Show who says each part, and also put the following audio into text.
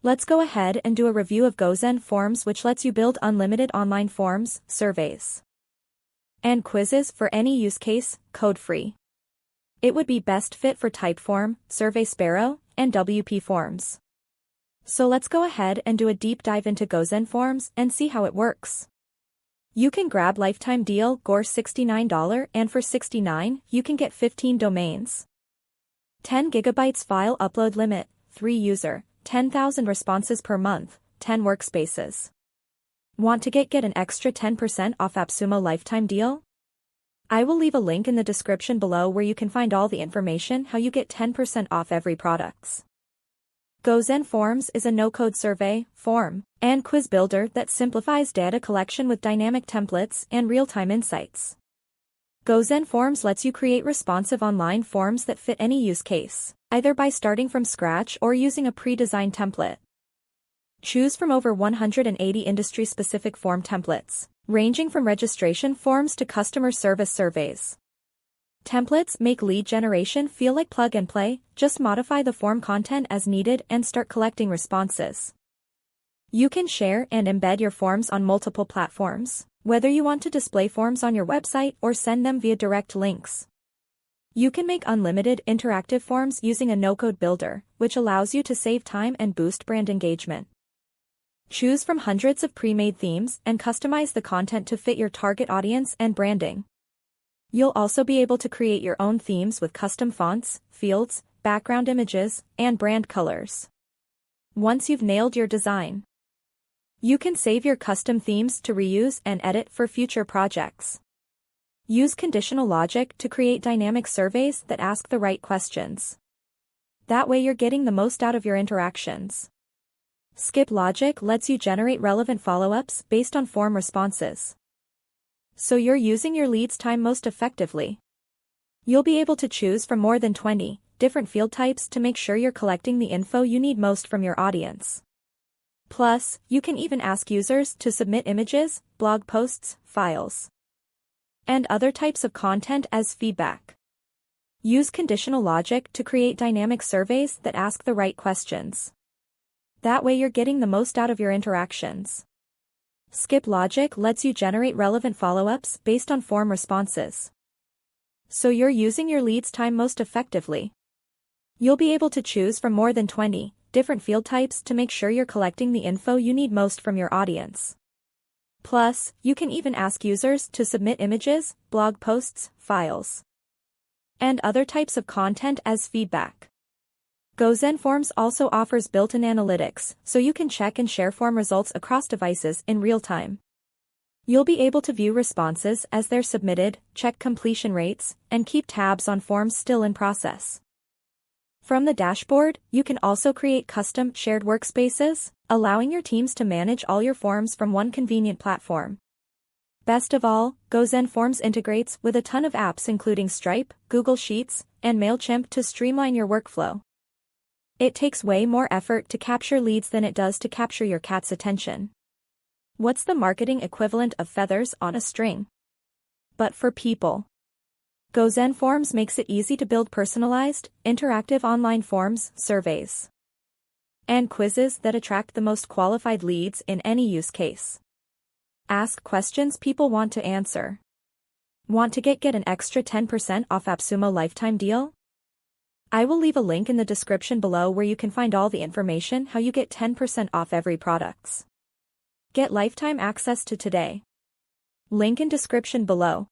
Speaker 1: Let's go ahead and do a review of GoZen Forms, which lets you build unlimited online forms, surveys, and quizzes for any use case, code-free. It would be best fit for Typeform, Survey Sparrow, and WP Forms. So let's go ahead and do a deep dive into GoZen Forms and see how it works. You can grab lifetime deal GOR $69, and for $69, you can get 15 domains. 10 GB file upload limit, 3 user, 10,000 responses per month, 10 workspaces. Want to get an extra 10% off Appsumo lifetime deal? I will leave a link in the description below where you can find all the information how you get 10% off every products. GoZen Forms is a no-code survey, form, and quiz builder that simplifies data collection with dynamic templates and real-time insights. GoZen Forms lets you create responsive online forms that fit any use case, either by starting from scratch or using a pre-designed template. Choose from over 180 industry-specific form templates, ranging from registration forms to customer service surveys. Templates make lead generation feel like plug and play, just modify the form content as needed and start collecting responses. You can share and embed your forms on multiple platforms, whether you want to display forms on your website or send them via direct links. You can make unlimited interactive forms using a no-code builder, which allows you to save time and boost brand engagement. Choose from hundreds of pre-made themes and customize the content to fit your target audience and branding. You'll also be able to create your own themes with custom fonts, fields, background images, and brand colors. Once you've nailed your design, you can save your custom themes to reuse and edit for future projects. Use conditional logic to create dynamic surveys that ask the right questions. That way you're getting the most out of your interactions. Skip logic lets you generate relevant follow-ups based on form responses, so you're using your leads time most effectively. You'll be able to choose from more than 20 different field types to make sure you're collecting the info you need most from your audience. Plus, you can even ask users to submit images, blog posts, files, and other types of content as feedback. Use conditional logic to create dynamic surveys that ask the right questions. That way you're getting the most out of your interactions. Skip logic lets you generate relevant follow-ups based on form responses, so you're using your leads time most effectively. You'll be able to choose from more than 20 different field types to make sure you're collecting the info you need most from your audience. Plus, you can even ask users to submit images, blog posts, files, and other types of content as feedback. GoZen Forms also offers built-in analytics, so you can check and share form results across devices in real time. You'll be able to view responses as they're submitted, check completion rates, and keep tabs on forms still in process. From the dashboard, you can also create custom shared workspaces, allowing your teams to manage all your forms from one convenient platform. Best of all, GoZen Forms integrates with a ton of apps including Stripe, Google Sheets, and MailChimp to streamline your workflow. It takes way more effort to capture leads than it does to capture your cat's attention. What's the marketing equivalent of feathers on a string? But for people. GoZen Forms makes it easy to build personalized, interactive online forms, surveys, and quizzes that attract the most qualified leads in any use case. Ask questions people want to answer. Want to get an extra 10% off Appsumo lifetime deal? I will leave a link in the description below where you can find all the information how you get 10% off every products. Get lifetime access to today. Link in description below.